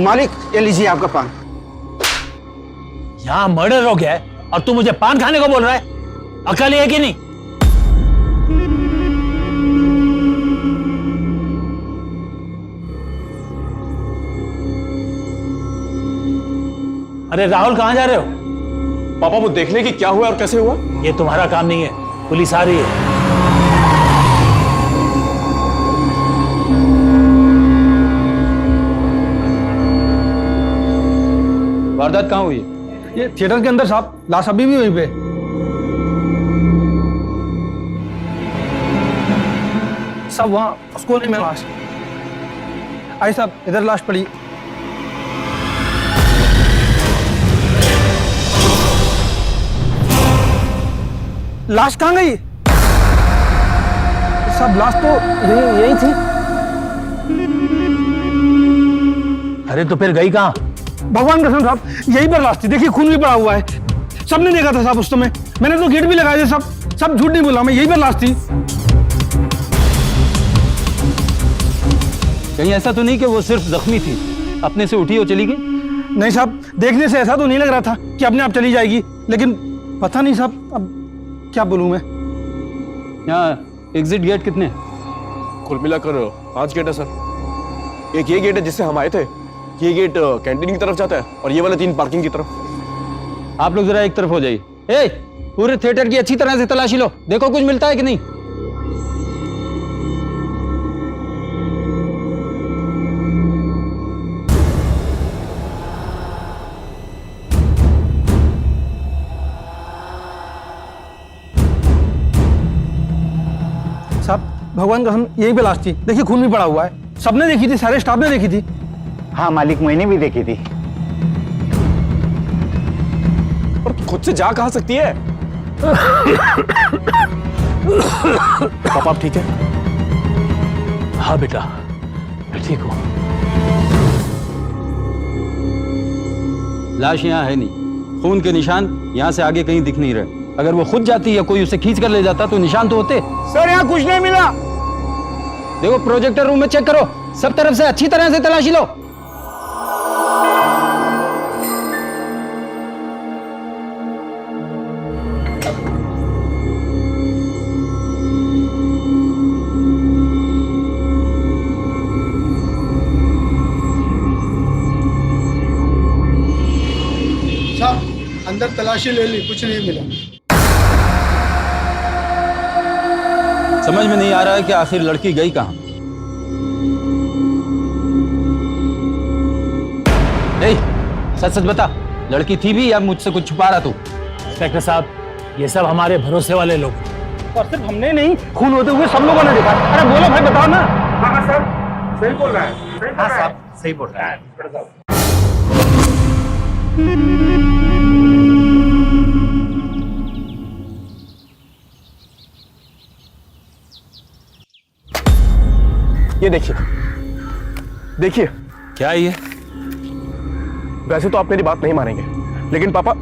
मालिक ये लीजिए आपका पान। यहाँ मर्डर हो गया है और तू मुझे पान खाने को बोल रहा है? अकल है कि नहीं? अरे राहुल, कहां जा रहे हो? पापा वो देख ले कि क्या हुआ और कैसे हुआ। ये तुम्हारा काम नहीं है, पुलिस आ रही है। वारदात कहाँ हुई? ये थिएटर के अंदर साहब, लाश अभी भी वहीं पे। सब वहाँ उस कोने में लाश। आई साहब, इधर लाश पड़ी। लाश कहाँ गई? सब लाश तो यही थी। अरे तो फिर गई कहाँ? भगवान कसम साहब, यही पर लाश थी। देखिए खून भी पड़ा हुआ है। सबने देखा था साहब उस समय। मैंने तो गेट भी लगाए थे। सब झूठ नहीं बोला मैं, यही पर लाश थी। कहीं ऐसा तो नहीं कि वो सिर्फ जख्मी थी, अपने से उठी और चली गई? नहीं साहब, देखने से ऐसा तो नहीं लग रहा था कि अपने आप चली जाएगी, लेकिन पता नहीं साहब, अब क्या बोलूं मैं। यहाँ एग्जिट गेट कितने? कुल मिलाकर 5 गेट है सर। एक ये गेट है जिससे हम आए थे, ये गेट कैंटीन की तरफ जाता है और ये वाले 3 पार्किंग की तरफ। आप लोग जरा एक तरफ हो जाइए। ए, पूरे थिएटर की अच्छी तरह से तलाशी लो, देखो कुछ मिलता है कि नहीं। साहब भगवान कसम, यही पे लाश थी। देखिए खून भी पड़ा हुआ है। सबने देखी थी, सारे स्टाफ ने देखी थी। हाँ मालिक, मैंने भी देखी थी। और खुद से जा कहाँ सकती है? पापा आप ठीक है? हाँ बेटा, मैं ठीक हूँ। लाश यहाँ है नहीं, खून के निशान यहाँ से आगे कहीं दिख नहीं रहे। अगर वो खुद जाती या कोई उसे खींच कर ले जाता तो निशान तो होते। सर यहाँ कुछ नहीं मिला। देखो प्रोजेक्टर रूम में चेक करो, सब तरफ से अच्छी तरह से तलाशी लो। साहब अंदर तलाशी ले ली, कुछ नहीं मिला। समझ में नहीं आ रहा है कि आखिर लड़की गई कहां। सच सच बता, लड़की थी भी या मुझसे कुछ छुपा रहा तू? इंस्पेक्टर साहब, ये सब हमारे भरोसे वाले लोग। और सिर्फ हमने नहीं, खून होते हुए सब लोगों ने देखा। अरे बोलो भाई, बताओ ना। हाँ सर, सही बोल रहा है। हाँ साहब, सही बोल रहा है। ये देखिए, देखिए। क्या ये? वैसे तो आप मेरी बात नहीं मानेंगे, लेकिन पापा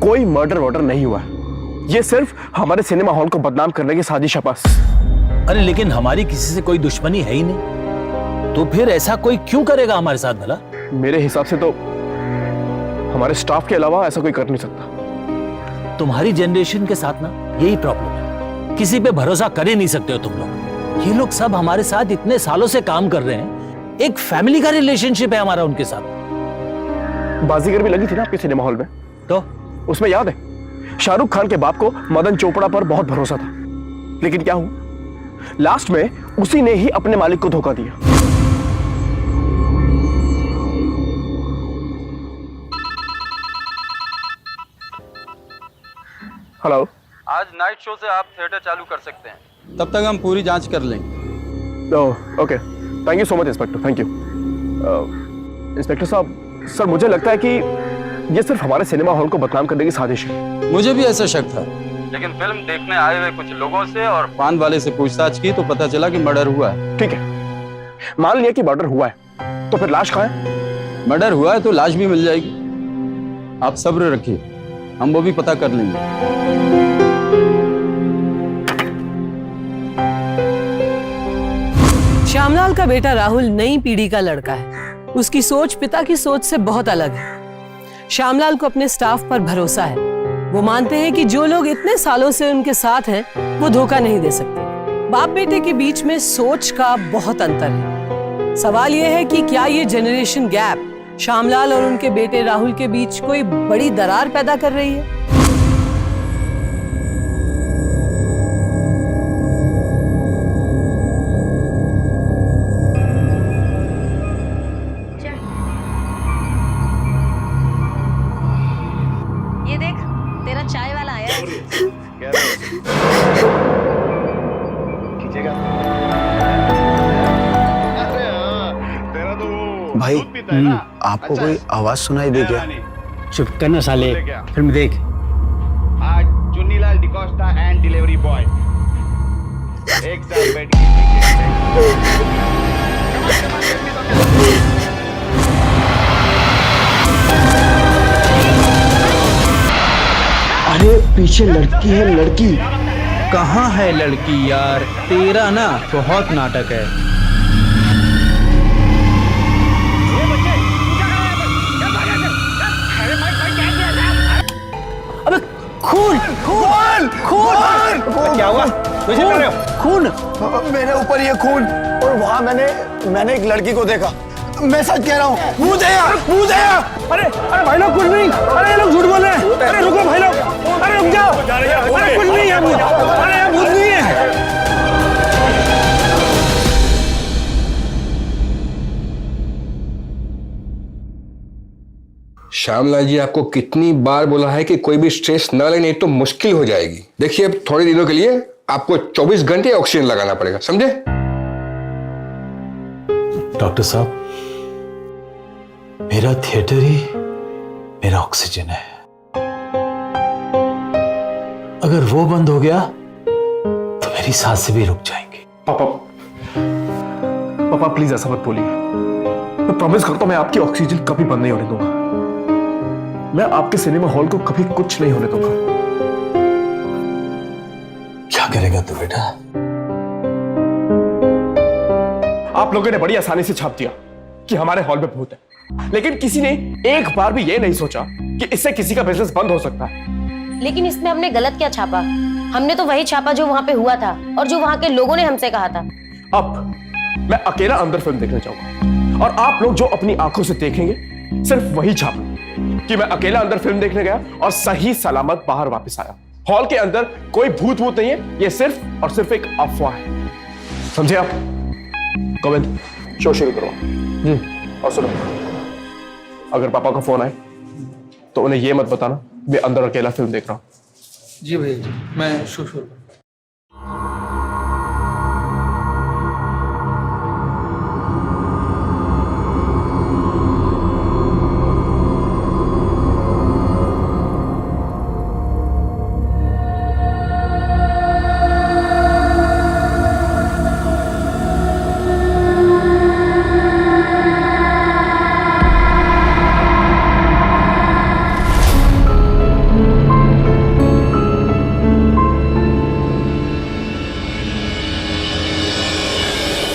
कोई मर्डर वर्डर नहीं हुआ है। ये सिर्फ हमारे सिनेमा हॉल को बदनाम करने की साजिश है बस। अरे लेकिन हमारी किसी से कोई दुश्मनी है ही नहीं, तो फिर ऐसा कोई क्यों करेगा हमारे साथ भला? मेरे हिसाब से तो हमारे स्टाफ के अलावा ऐसा कोई कर नहीं सकता। तुम्हारी जनरेशन के साथ ना यही प्रॉब्लम है, किसी पे भरोसा कर ही नहीं सकते हो तुम लोग। ये लोग सब हमारे साथ इतने सालों से काम कर रहे हैं, एक फैमिली का रिलेशनशिप है हमारा उनके साथ। बाजीगर भी लगी थी ना आपके सिनेमा हॉल में, तो उसमें याद है शाहरुख खान के बाप को मदन चोपड़ा पर बहुत भरोसा था, लेकिन क्या हुआ, लास्ट में उसी ने ही अपने मालिक को धोखा दिया। हेलो, आज नाइट शो से आप थिएटर चालू कर सकते हैं, तब तक हम पूरी जांच कर लेंगे। Okay, thank you so much inspector, thank you. Inspector साहब, सर मुझे लगता है कि ये सिर्फ हमारे सिनेमा हॉल को बदनाम करने की साजिश है। मुझे भी ऐसा शक था, लेकिन फिल्म देखने आए हुए कुछ लोगों से और पान वाले से पूछताछ की तो पता चला कि मर्डर हुआ है। ठीक है, मान लिया कि मर्डर हुआ है, तो फिर लाश कहाँ है? मर्डर हुआ है तो लाश भी मिल जाएगी। आप सब्र रखिए, हम वो भी पता कर लेंगे। श्यामलाल का बेटा राहुल नई पीढ़ी का लड़का है। उसकी सोच पिता की सोच से बहुत अलग है। श्यामलाल को अपने स्टाफ पर भरोसा है। वो मानते हैं कि जो लोग इतने सालों से उनके साथ हैं वो धोखा नहीं दे सकते। बाप बेटे के बीच में सोच का बहुत अंतर है। सवाल यह है कि क्या ये जनरेशन गैप श्यामलाल और उनके बेटे राहुल के बीच कोई बड़ी दरार पैदा कर रही है? ये देख, तेरा चाय वाला आया है। भाई आपको कोई आवाज सुनाई दे क्या? चुप करना साले, फिल्म देख। आज Chunnilal D'Costa and delivery boy एक साथ बैठ अरे पीछे लड़की है, लड़की। कहाँ है लड़की यार? तेरा ना बहुत नाटक है। अबे खून खून खून! क्या हुआ? वैसे कर रहे हो? खून मेरे ऊपर ये खून, और वहाँ मैंने एक लड़की को देखा। मैं सच कह रहा हूँ, मुंह दया। अरे अरे भाई लोग कुछ नहीं। अरे ये लोग झूठ बोल रहे हैं। अरे रुको भाई लोग, अरे रुक जाओ। अरे कुछ नहीं है भूत। अरे ये भूत नहीं है। श्यामलाल जी, आपको कितनी बार बोला है कि कोई भी स्ट्रेस न ले, नहीं तो मुश्किल हो जाएगी। देखिए, अब थोड़े दिनों के लिए आपको 24 घंटे ऑक्सीजन लगाना पड़ेगा, समझे? डॉक्टर साहब, मेरा थिएटर ही मेरा ऑक्सीजन है। अगर वो बंद हो गया तो मेरी सांसें भी रुक जाएंगी। पापा प्लीज ऐसा मत बोलिए। मैं प्रॉमिस करता हूं, मैं आपकी ऑक्सीजन कभी बंद नहीं होने दूंगा। मैं आपके सिनेमा हॉल को कभी कुछ नहीं होने दूंगा। क्या करेगा तू बेटा? आप लोगों ने बड़ी आसानी से छाप दिया कि हमारे हॉल में भूत है, लेकिन किसी ने एक बार भी ये नहीं सोचा कि इससे किसी का बिजनेस बंद हो सकता है। लेकिन इसमें हमने गलत क्या छापा? हमने तो वही छापा जो वहाँ पे हुआ था और जो वहाँ के लोगों ने हमसे कहा था। अब मैं अकेला अंदर फिल्म देखने जाऊंगा, और आप लोग जो अपनी आंखों से देखेंगे सिर्फ वही छापा कि मैं अकेला अंदर फिल्म देखने गया और सही सलामत बाहर वापस आया। हॉल के अंदर कोई भूत नहीं है, ये सिर्फ और सिर्फ एक अफवाह है, समझे आप? गोविंद, शो शुरू करो। जी। और सुनो, अगर पापा का फोन आए तो उन्हें यह मत बताना मैं अंदर अकेला फिल्म देख रहा हूं। जी भैया जी, मैं शो शुरू करूं।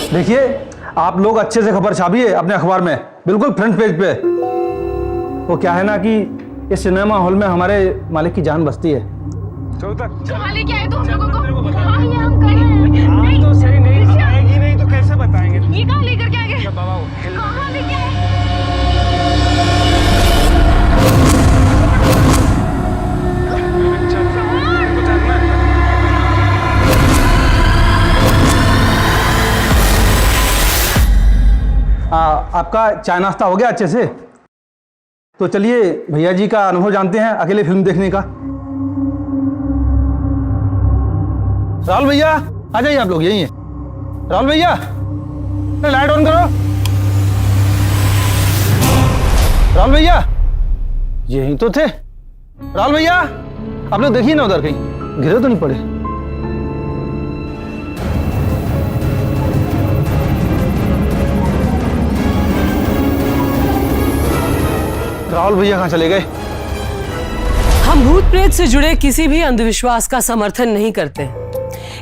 देखिए, आप लोग अच्छे से खबर छापिए अपने अखबार में, बिल्कुल फ्रंट पेज पे। वो क्या है ना कि इस सिनेमा हॉल में हमारे मालिक की जान बसती है। कहाँ लेके आए तुम लोगों को? कहाँ ये हम खड़े हैं? आप तो सही नहीं आएगी, नहीं तो कैसे बताएंगे? ये कहाँ लेकर के आ गए? कहाँ लेके आए? आपका चाय नाश्ता हो गया अच्छे से? तो चलिए भैया जी का अनुभव जानते हैं अकेले फिल्म देखने का। राहुल भैया आ जाइए, आप लोग यही हैं। राहुल भैया, लाइट ऑन करो। राहुल भैया, यही तो थे। राहुल भैया, आप लोग देखिए ना उधर कहीं गिरे तो नहीं पड़े। राहुल भैया कहाँ चले गए? हम भूत प्रेत से जुड़े किसी भी अंधविश्वास का समर्थन नहीं करते,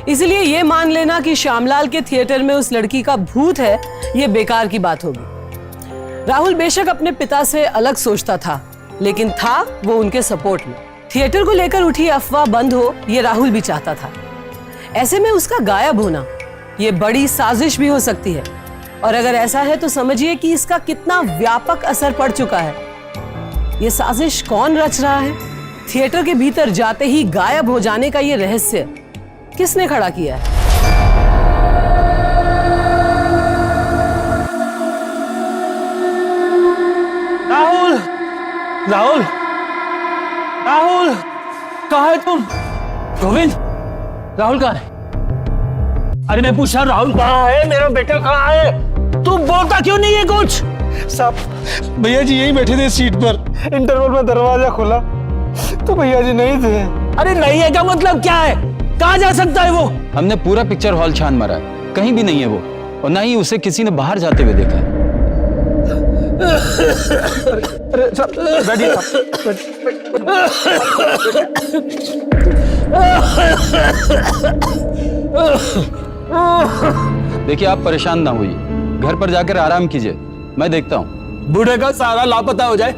इसलिए ये मान लेना कि श्यामलाल के थिएटर में उस लड़की का भूत है, ये बेकार की बात होगी। राहुल बेशक अपने पिता से अलग सोचता था, लेकिन था वो उनके सपोर्ट में। थिएटर को लेकर उठी अफवाह बंद हो, ये राहुल भी चाहता था। ऐसे में उसका गायब होना ये बड़ी साजिश भी हो सकती है, और अगर ऐसा है तो समझिए कि इसका कितना व्यापक असर पड़ चुका है। ये साजिश कौन रच रहा है? थिएटर के भीतर जाते ही गायब हो जाने का ये रहस्य किसने खड़ा किया है? राहुल, राहुल, राहुल, कहाँ है तुम? गोविंद, राहुल कहाँ है? अरे मैं पूछा राहुल कहाँ है, मेरा बेटा कहाँ है? तू बोलता क्यों नहीं है कुछ? साहब भैया जी यही बैठे थे सीट पर, इंटरवल में दरवाजा खोला तो भैया जी नहीं थे। अरे नहीं है का मतलब क्या है? कहाँ जा सकता है वो? हमने पूरा पिक्चर हॉल छान मारा है, कहीं भी नहीं है वो, और ना ही उसे किसी ने बाहर जाते हुए देखा है। अरे साहब बैठिए देखिए आप परेशान ना होइए, घर पर जाकर आराम कीजिए, मैं देखता हूँ। बूढ़े का सारा लापता हो जाए,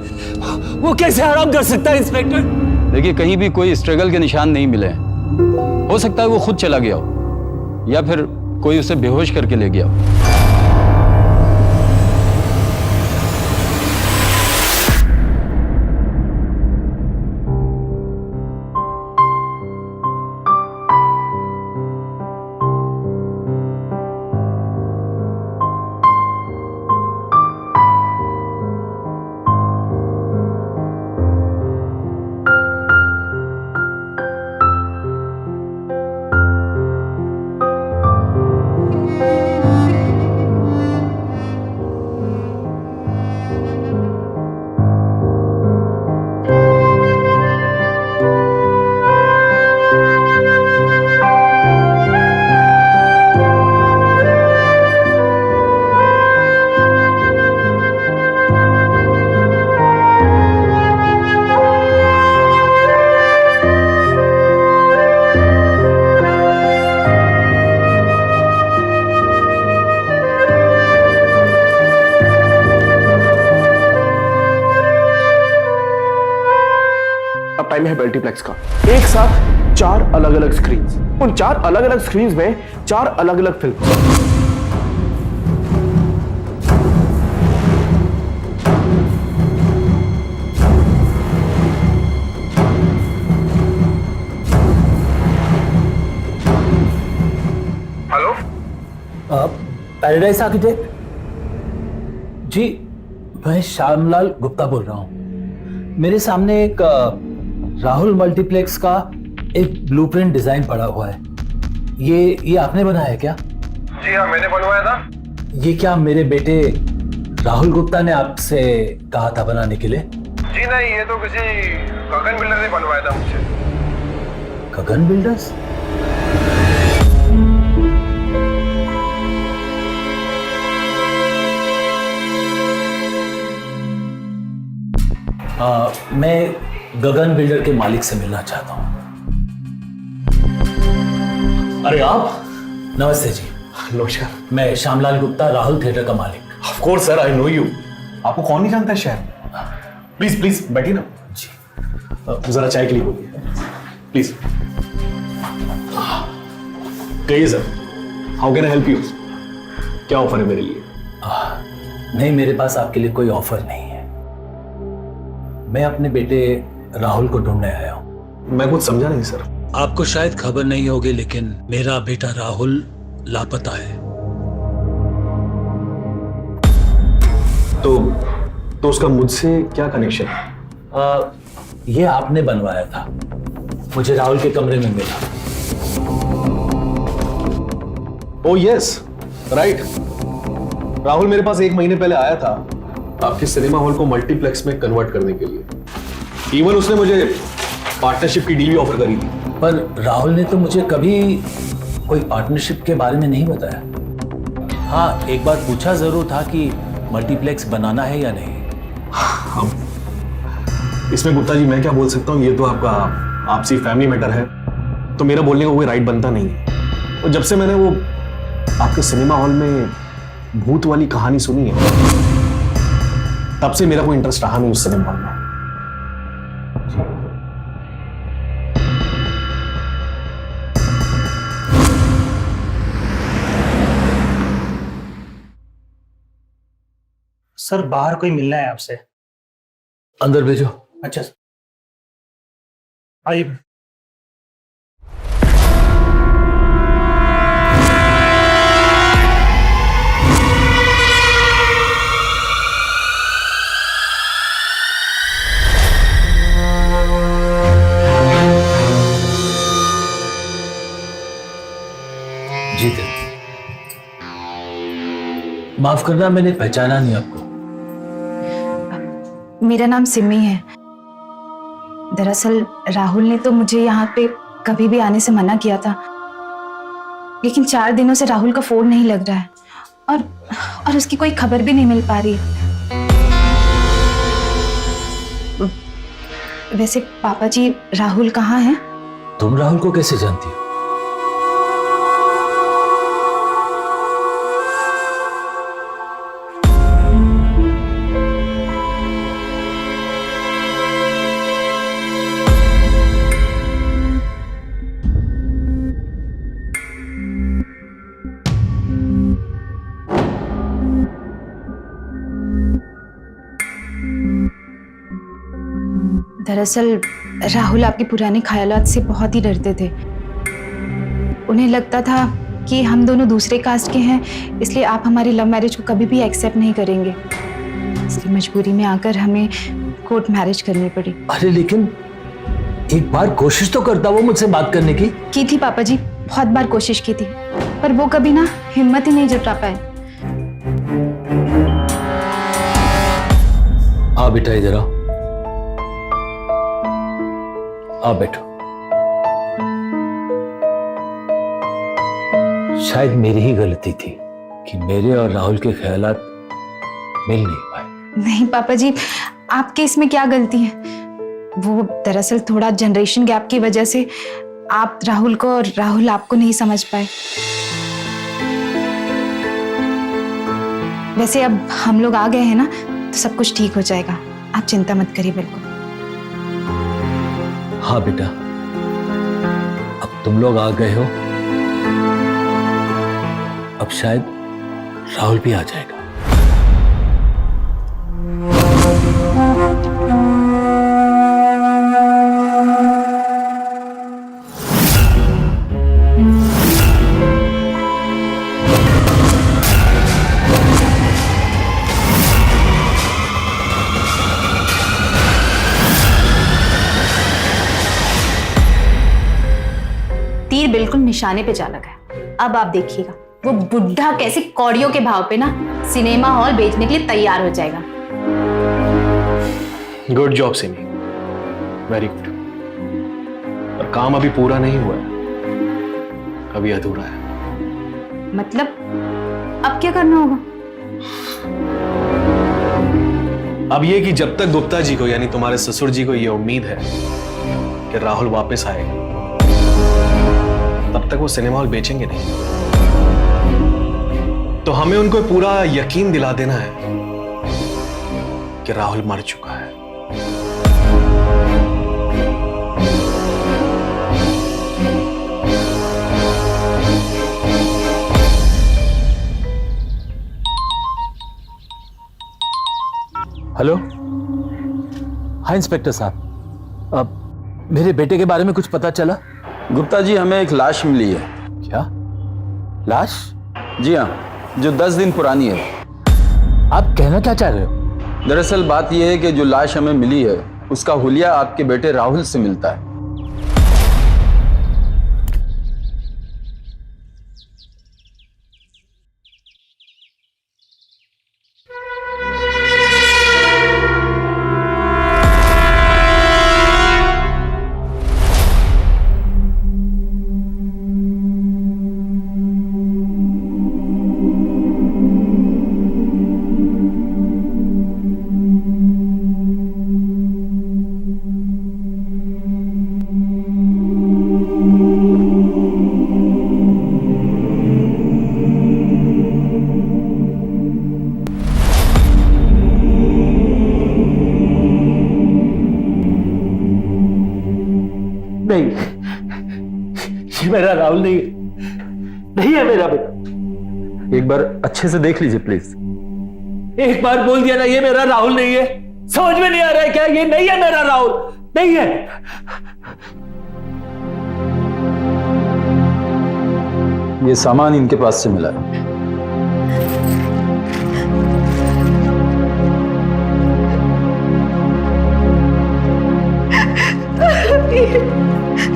वो कैसे आराम कर सकता है इंस्पेक्टर? देखिए कहीं भी कोई स्ट्रगल के निशान नहीं मिले हैं। हो सकता है वो खुद चला गया हो, या फिर कोई उसे बेहोश करके ले गया हो। टाइम है मल्टीप्लेक्स का। एक साथ 4 अलग अलग स्क्रीन्स, उन 4 अलग अलग स्क्रीन्स में 4 अलग अलग फिल्म। हेलो, पैराडाइज आर्किटेक्ट जी, मैं श्यामलाल गुप्ता बोल रहा हूँ। मेरे सामने एक राहुल मल्टीप्लेक्स का एक ब्लूप्रिंट डिजाइन पड़ा हुआ है। ये आपने बनाया है क्या? जी हाँ, मैंने बनवाया था। ये क्या मेरे बेटे राहुल गुप्ता ने आपसे कहा था बनाने के लिए? जी नहीं, ये तो किसी गगन बिल्डर ने बनवाया था मुझसे। गगन बिल्डर्स? मैं गगन बिल्डर के मालिक से मिलना चाहता हूं। अरे आप? नमस्ते जी। नमस्कार। मैं श्यामलाल गुप्ता, राहुल थिएटर का मालिक। Of course sir, I know you. आपको कौन नहीं जानता है शहर में? प्लीज प्लीज बैठिए ना जी। जरा चाय के लिए बोलिए प्लीज। कहिए sir, how can I help you? क्या ऑफर है मेरे लिए? नहीं, मेरे पास आपके लिए कोई ऑफर नहीं है। मैं अपने बेटे राहुल को ढूंढने आया हूं। मैं कुछ समझा नहीं सर। आपको शायद खबर नहीं होगी, लेकिन मेरा बेटा राहुल लापता है। तो उसका मुझसे क्या कनेक्शन है? ये आपने बनवाया था, मुझे राहुल के कमरे में मिला। ओ यस, राइट। राहुल मेरे पास 1 महीने पहले आया था आपके सिनेमा हॉल को मल्टीप्लेक्स में कन्वर्ट करने के लिए। इवन उसने मुझे पार्टनरशिप की डील भी ऑफर करी थी। पर राहुल ने तो मुझे कभी कोई पार्टनरशिप के बारे में नहीं बताया। हाँ, एक बार पूछा जरूर था कि मल्टीप्लेक्स बनाना है या नहीं। इसमें गुप्ता जी मैं क्या बोल सकता हूँ, ये तो आपका आपसी फैमिली मैटर है, तो मेरा बोलने का कोई राइट बनता नहीं है। और जब से मैंने वो आपके सिनेमा हॉल में भूत वाली कहानी सुनी है, तब से मेरा कोई इंटरेस्ट रहा नहीं उस सिनेमा हॉल में। सर बाहर कोई मिलना है आपसे। अंदर भेजो। अच्छा सर, आइए। जी दे। माफ करना, मैंने पहचाना नहीं आपको। मेरा नाम सिमी है। दरअसल राहुल ने तो मुझे यहाँ पे कभी भी आने से मना किया था, लेकिन 4 दिनों से राहुल का फोन नहीं लग रहा है और उसकी कोई खबर भी नहीं मिल पा रही है। वैसे पापा जी, राहुल कहाँ है? तुम राहुल को कैसे जानती हो? दरअसल राहुल आपके पुराने ख्यालात से बहुत ही डरते थे। उन्हें लगता था कि हम दोनों दूसरे कास्ट के हैं, इसलिए आप हमारी लव मैरिज को कभी भी एक्सेप्ट नहीं करेंगे। इसलिए मजबूरी में आकर हमें कोर्ट मैरिज करनी पड़ी। अरे लेकिन एक बार कोशिश तो करता वो मुझसे बात करने की थी पापा जी, बहुत बार कोशिश की थी, पर वो कभी ना हिम्मत ही नहीं जुटा पाए। आ बेटा, इधर आओ। आ बैठो। शायद मेरी ही गलती थी कि मेरे और राहुल के ख्यालात मिल नहीं पाए। नहीं पापा जी, आपके इसमें क्या गलती है? वो दरअसल थोड़ा जनरेशन गैप की वजह से आप राहुल को और राहुल आपको नहीं समझ पाए। वैसे अब हम लोग आ गए हैं ना, तो सब कुछ ठीक हो जाएगा। आप चिंता मत करिए बिल्कुल। हाँ बेटा, अब तुम लोग आ गए हो, अब शायद राहुल भी आ जाएगा। तीर बिल्कुल निशाने पे जा लगा है। अब आप देखिएगा, वो बुढ़ा कैसे कौड़ियों के भाव पे ना सिनेमा हॉल बेचने के लिए तैयार हो जाएगा। Good job Simi, very good. पर काम अभी पूरा नहीं हुआ है, अभी अधूरा है। मतलब अब क्या करना होगा? अब ये कि जब तक गुप्ता जी को यानी तुम्हारे ससुर जी को ये उम्मीद है कि राहुल वापस आएगा, तब तक वो सिनेमा हॉल बेचेंगे नहीं। तो हमें उनको पूरा यकीन दिला देना है कि राहुल मर चुका है। हेलो, हाँ इंस्पेक्टर साहब, अब मेरे बेटे के बारे में कुछ पता चला? गुप्ता जी, हमें एक लाश मिली है। क्या लाश? जी हाँ, जो 10 दिन पुरानी है। आप कहना क्या चाह रहे हो? दरअसल बात यह है कि जो लाश हमें मिली है उसका हुलिया आपके बेटे राहुल से मिलता है। नहीं, ये मेरा राहुल नहीं है, नहीं है मेरा बेटा। एक बार अच्छे से देख लीजिए प्लीज। एक बार बोल दिया ना, ये मेरा राहुल नहीं है। समझ में नहीं आ रहा है क्या? ये नहीं है मेरा राहुल, नहीं है। ये सामान इनके पास से मिला है।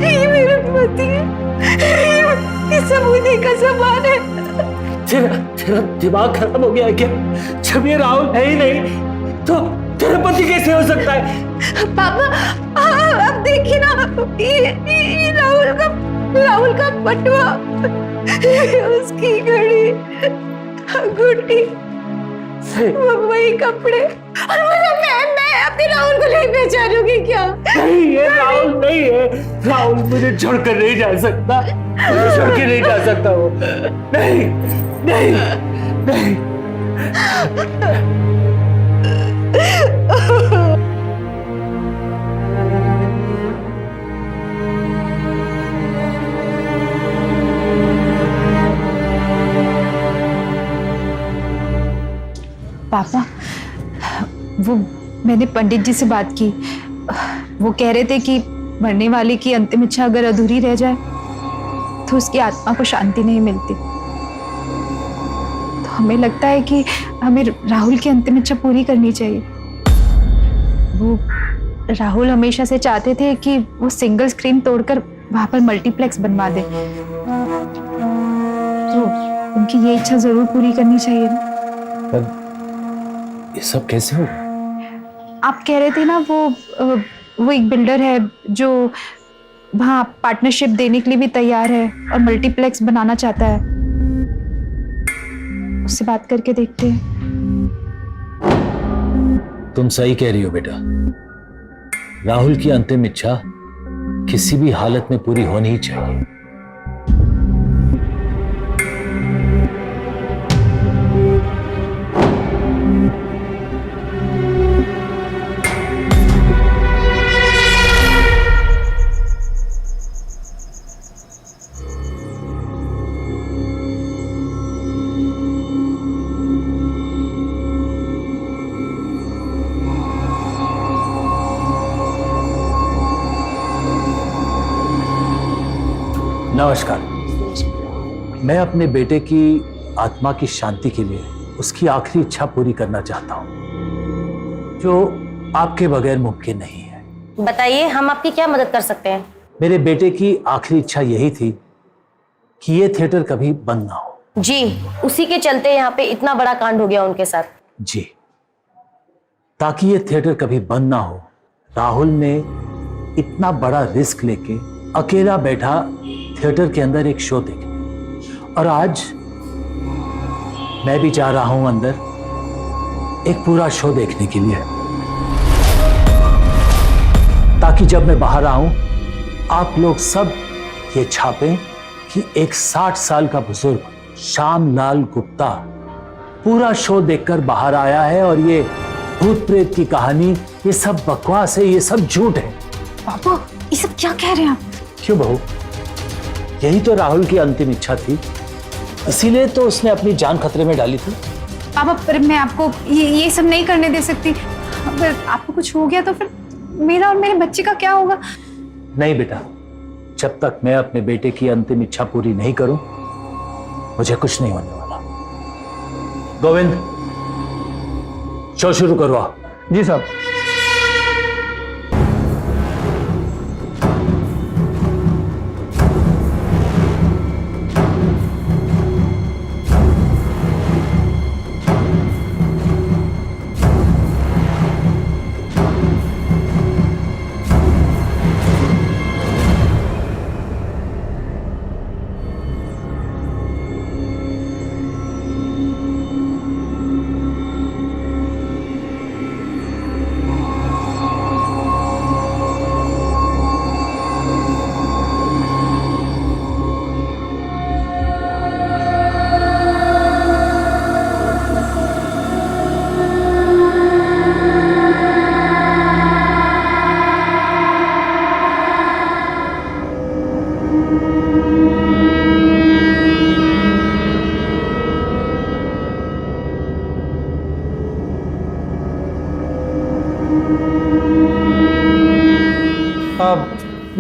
ये मेरे पति है, ये सबूती का सामान है। तेरा दिमाग खराब हो गया है क्या? जब ये राहुल है ही नहीं तो तेरा पति कैसे हो सकता है? पापा अब देखिए ना, ये राहुल का बटुआ, उसकी घड़ी, गुड्डी, वही कपड़े, और मैं अपने राहुल को नहीं पहचानूंगी क्या? नहीं, ये राहुल नहीं है। राहुल मुझे छोड़कर नहीं जा सकता, मुझे छोड़ के नहीं जा सकता वो। नहीं नहीं नहीं। पापा, वो मैंने पंडित जी से बात की, वो कह रहे थे कि मरने वाले की अंतिम इच्छा अगर अधूरी रह जाए तो उसकी आत्मा को शांति नहीं मिलती। तो हमें लगता है कि हमें राहुल की अंतिम इच्छा पूरी करनी चाहिए। वो राहुल हमेशा से चाहते थे कि वो सिंगल स्क्रीन तोड़कर वहां पर मल्टीप्लेक्स बनवा दे, तो उनकी ये इच्छा जरूर पूरी करनी चाहिए ना। ये सब कैसे हो? आप कह रहे थे ना, वो एक बिल्डर है जो वहाँ पार्टनरशिप देने के लिए भी तैयार है और मल्टीप्लेक्स बनाना चाहता है। उससे बात करके देखते हैं। तुम सही कह रही हो बेटा, राहुल की अंतिम इच्छा किसी भी हालत में पूरी होनी ही चाहिए। नमस्कार। मैं अपने बेटे की आत्मा की शांति के लिए उसकी आखिरी इच्छा पूरी करना चाहता हूं, जो आपके बगैर मुमकिन नहीं है। बताइए, हम आपकी क्या मदद कर सकते हैं? मेरे बेटे की आखिरी इच्छा यही थी कि ये थिएटर कभी बंद ना हो। जी, उसी के चलते यहाँ पे इतना बड़ा कांड हो गया उनके साथ। जी, ताकि ये थिएटर कभी बंद ना हो, राहुल ने इतना बड़ा रिस्क लेके अकेला बैठा थिएटर के अंदर एक शो देखे, और आज मैं भी जा रहा हूं अंदर एक पूरा शो देखने के लिए, ताकि जब मैं बाहर आऊं आप लोग सब ये छापें कि एक 60 साल का बुजुर्ग श्यामलाल गुप्ता पूरा शो देखकर बाहर आया है, और ये भूत प्रेत की कहानी ये सब बकवास है, ये सब झूठ है। पापा, ये सब क्या कह रहे हैं आप? क्यों बहू, यही तो राहुल की अंतिम इच्छा थी, इसीलिए तो उसने अपनी जान खतरे में डाली थी। पापा, पर मैं आपको ये सब नहीं करने दे सकती। अगर आपको कुछ हो गया तो फिर मेरा और मेरे बच्चे का क्या होगा? नहीं बेटा, जब तक मैं अपने बेटे की अंतिम इच्छा पूरी नहीं करूं, मुझे कुछ नहीं होने वाला। गोविंद, शो शुरू करो आप। जी साहब।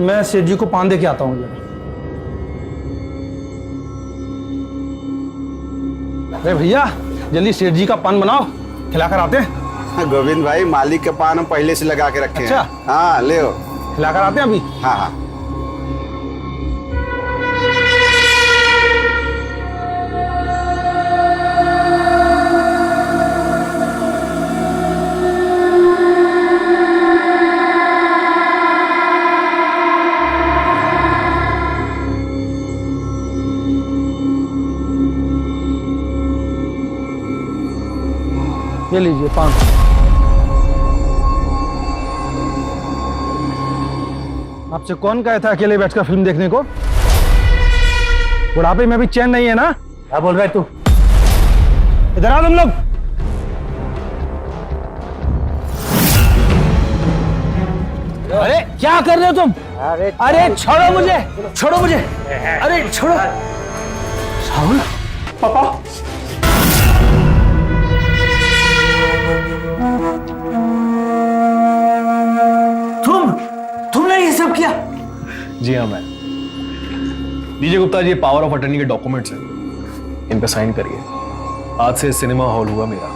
मैं सेठ जी को पान दे के आता हूँ जरा। अरे भैया जल्दी सेठ जी का पान बनाओ, खिलाकर आते हैं। गोविंद भाई, मालिक के पान हम पहले से लगा के रखे अच्छा? हैं। हाँ ले हो। खिलाकर आते हैं अभी। हाँ हाँ। ये लीजिए पान। आपसे कौन कहा था अकेले बैठकर फिल्म देखने को? बुढ़ापे में भी चैन नहीं है ना? क्या बोल रहा है तू? इधर आओ तुम लोग। अरे क्या कर रहे हो तुम? अरे छोड़ो मुझे, छोड़ो मुझे, अरे छोड़ो। राहुल, पापा, तुमने ये सब किया? जी हाँ मैं। लीजिए Gupta ji, power of attorney के डॉक्यूमेंट्स हैं, इन पे साइन करिए। आज से सिनेमा हॉल हुआ मेरा।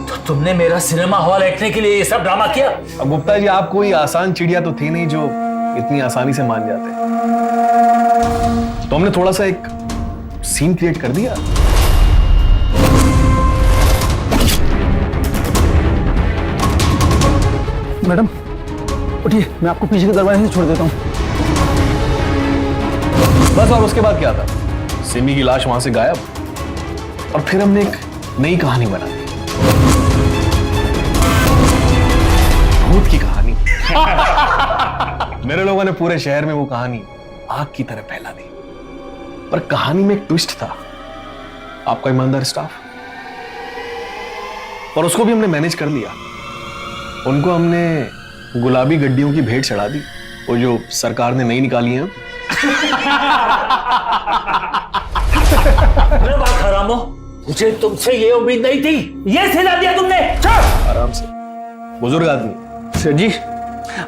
तो तुमने मेरा सिनेमा हॉल देखने के लिए ये सब ड्रामा किया? अब गुप्ता जी, आप कोई आसान चिड़िया तो थी नहीं जो इतनी आसानी से मान जाते। तो हमने थोड़ा सा एक सीन क्रिएट कर दिया। मैडम उठिए, मैं आपको पीछे के दरवाजे से छोड़ देता हूँ। बस, और उसके बाद क्या था? सिमी की लाश वहां से गायब, और फिर हमने एक नई कहानी बना दी, भूत की कहानी। मेरे लोगों ने पूरे शहर में वो कहानी आग की तरह फैला दी। पर कहानी में एक ट्विस्ट था, आपका ईमानदार स्टाफ, और उसको भी हमने मैनेज कर लिया। उनको हमने गुलाबी गड्डियों की भेंट चढ़ा दी, वो जो सरकार ने नई निकाली है। हरामो, मुझे तुमसे ये उम्मीद नहीं थी। ये सिला दिया तुमने। आराम से, बुजुर्ग आदमी। सेठ जी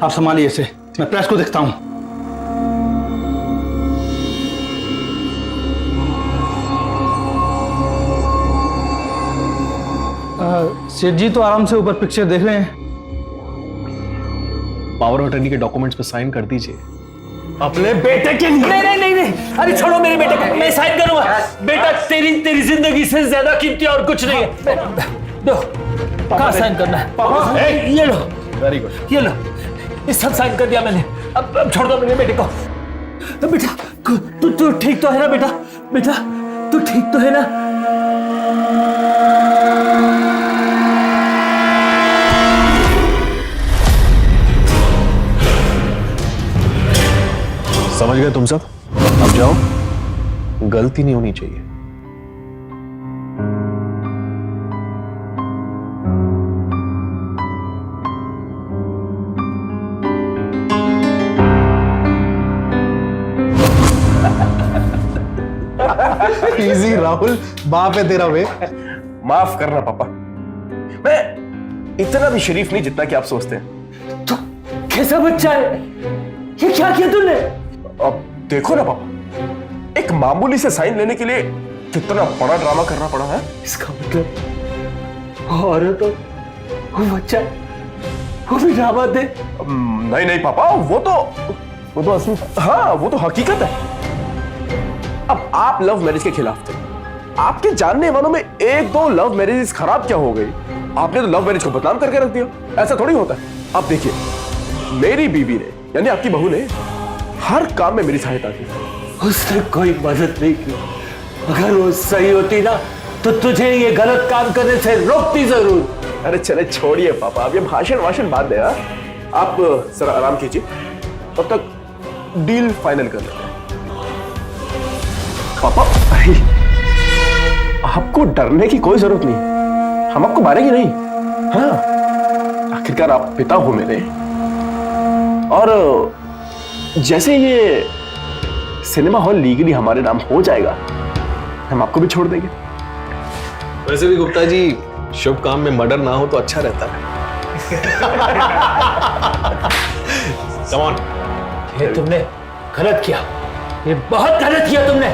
आप संभालिए इसे, मैं प्रेस को देखता हूं। सेठ जी तो आराम से ऊपर पिक्चर देख रहे हैं। पावर ऑफ अटर्नी के डॉक्यूमेंट्स पे साइन कर दीजिए अपने बेटे के लिए। नहीं नहीं नहीं नहीं, अरे छोड़ो मेरे बेटे को, मैं साइन करूंगा। बेटा तेरी जिंदगी से ज्यादा कीमती और कुछ नहीं है। दो, कहाँ साइन करना है? ये लो। वेरी गुड, ये लो, ये सब साइन कर दिया मैंने। अब छोड़ दो मेरे बेटे को। बेटा तू ठीक तो है ना? बेटा बेटा तू ठीक तो है ना? समझ गए तुम सब? अब जाओ, गलती नहीं होनी चाहिए। इजी राहुल, बाप है तेरा वे। माफ करना पापा, मैं इतना भी शरीफ नहीं जितना कि आप सोचते हैं। तो कैसा बच्चा है? ये क्या किया तूने? अब देखो ना पापा, एक मामूली से साइन लेने के लिए कितना बड़ा ड्रामा करना पड़ा है। इसका मतलब और तो वो बच्चा, वो भी ड्रामा थे? नहीं नहीं पापा, वो तो असली, हाँ वो तो हकीकत है। अब आप लव मैरिज के खिलाफ थे, आपके जानने वालों में एक दो लव मैरिज खराब क्या हो गई, आपने तो लव मैरिज को बदनाम करके रख दिया। ऐसा थोड़ी होता है। अब देखिए, मेरी बीवी ने यानी आपकी बहू ने हर काम में मेरी सहायता की। उसने कोई मदद नहीं की। अगर वो सही होती ना तो तुझे ये गलत काम करने से रोकती जरूर। अरे चले छोड़िए पापा, अब ये भाषण बात दे। आप जरा आराम कीजिए, तब तक डील फाइनल कर लेते हैं। पापा आपको डरने की कोई जरूरत नहीं, हम आपको मारेंगे नहीं। हाँ, आखिरकार आप पिता हो मेरे, और जैसे ये सिनेमा हॉल लीगली हमारे नाम हो जाएगा, हम आपको भी छोड़ देंगे। वैसे भी गुप्ता जी, शुभ काम में मर्डर ना हो तो अच्छा रहता है। कम ऑन, ये तुमने गलत किया, ये बहुत गलत किया तुमने।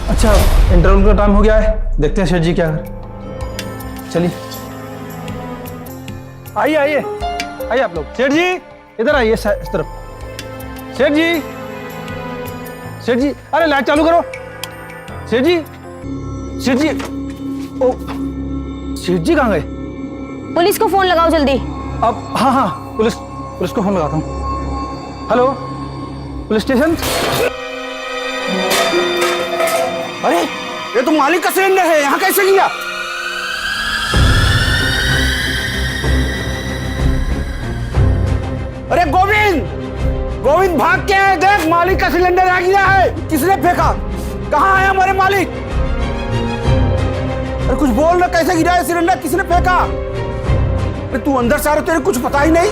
अच्छा, इंटरवल का टाइम हो गया है, देखते हैं सेठ जी क्या कर। चलिए आइए आइए आइए आप लोग। सेठ जी इधर आइए, इस तरफ। सेठ जी, सेठ जी, अरे लाइट चालू करो। सेठ जी, सेठ जी, ओ सेठ जी कहाँ गए? पुलिस को फोन लगाओ जल्दी। अब हाँ हाँ, पुलिस को फोन लगाता हूँ। Hello, police station. अरे ये तो मालिक का सिलेंडर है, यहाँ कैसे गिरा? अरे गोविंद, गोविंद भाग के आए, देख मालिक का सिलेंडर आ गया है। किसने फेंका? कहाँ है हमारे मालिक? अरे कुछ बोल रहा, कैसे गिरा है सिलेंडर? किसने फेंका? अरे तू अंदर से आ रहा, तेरे कुछ पता ही नहीं?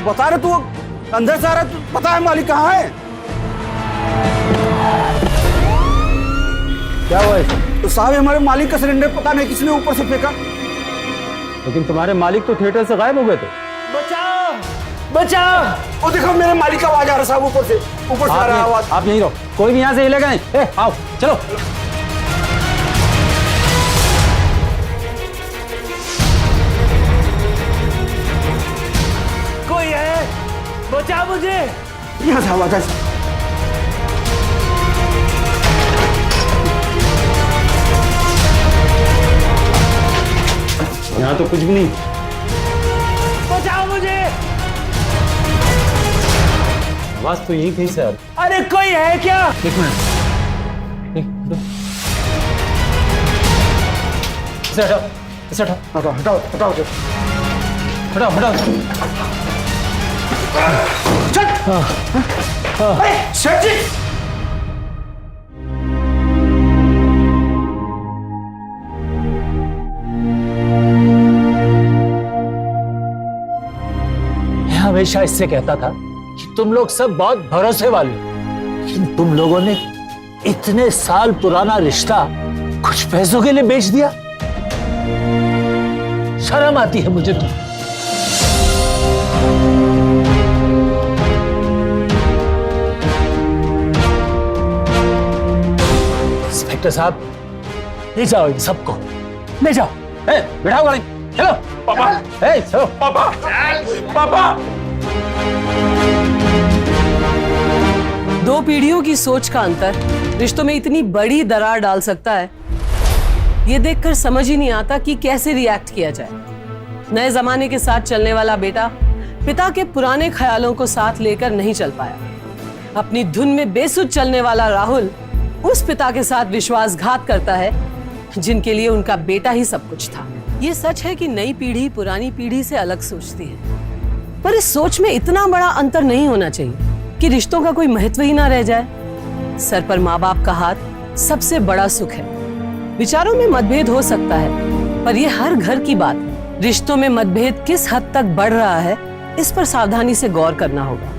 बता रहे तू अंदर से आ रहा, तू पता है मालिक कहाँ है? क्या हुआ है? तो साहब हमारे मालिक का सिलेंडर पता नहीं किसने ऊपर से फेंका। लेकिन तुम्हारे मालिक तो थिएटर से गायब हो गए थे। बचाओ, बचाओ। वो देखो मेरे मालिक का आवाज आ रहा साहब, ऊपर से आ रहा आवाज। आप यहीं रहो, कोई भी यहाँ से हिलेगा नहीं। ए, आओ चलो। कोई है, बचाओ मुझे। यहाँ से आवाज आई। यहाँ तो कुछ भी नहीं। बचाओ मुझे। आवाज तो यही कहीं से आ रही। अरे कोई है क्या? एक मिनट, इसे हटाओ, इसे हटाओ, हटाओ हटाओ हटाओ हटाओ हटाओ। सेठ जी, मैं हमेशा इससे कहता था कि तुम लोग सब बहुत भरोसे वाले हो, लेकिन तुम लोगों ने इतने साल पुराना रिश्ता कुछ पैसों के लिए बेच दिया। शर्म आती है मुझे तो। इंस्पेक्टर साहब, ले जाओ इन सबको, ले जाओ। ए, बिठाओ गाड़ी, चलो। पापा, ए, चलो। पापा, पापा। दो पीढ़ियों की सोच का अंतर रिश्तों में इतनी बड़ी दरार डाल सकता है, ये देखकर समझ ही नहीं आता कि कैसे रिएक्ट किया जाए। नए जमाने के साथ चलने वाला बेटा पिता के पुराने ख्यालों को साथ लेकर नहीं चल पाया। अपनी धुन में बेसुध चलने वाला राहुल उस पिता के साथ विश्वासघात करता है जिनके लिए उनका बेटा ही सब कुछ था। ये सच है कि नई पीढ़ी पुरानी पीढ़ी से अलग सोचती है, पर इस सोच में इतना बड़ा अंतर नहीं होना चाहिए कि रिश्तों का कोई महत्व ही ना रह जाए। सर पर माँ बाप का हाथ सबसे बड़ा सुख है। विचारों में मतभेद हो सकता है, पर यह हर घर की बात है। रिश्तों में मतभेद किस हद तक बढ़ रहा है, इस पर सावधानी से गौर करना होगा।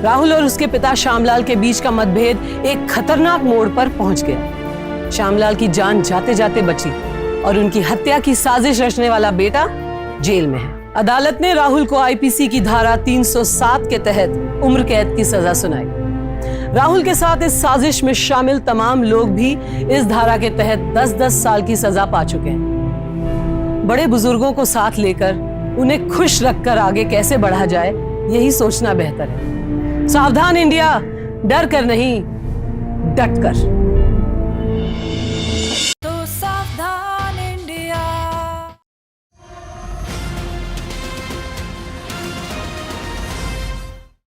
राहुल और उसके पिता श्यामलाल के बीच का मतभेद एक खतरनाक मोड़ पर पहुंच गया। श्यामलाल की जान जाते जाते बची और उनकी हत्या की साजिश रचने वाला बेटा जेल में है। अदालत ने राहुल को आईपीसी की धारा 307 के तहत उम्र कैद की सजा सुनाई। राहुल के साथ इस साजिश में शामिल तमाम लोग भी इस धारा के तहत 10-10 साल की सजा पा चुके हैं। बड़े बुजुर्गों को साथ लेकर उन्हें खुश रखकर आगे कैसे बढ़ा जाए, यही सोचना बेहतर है। सावधान इंडिया, डर कर नहीं, डट कर।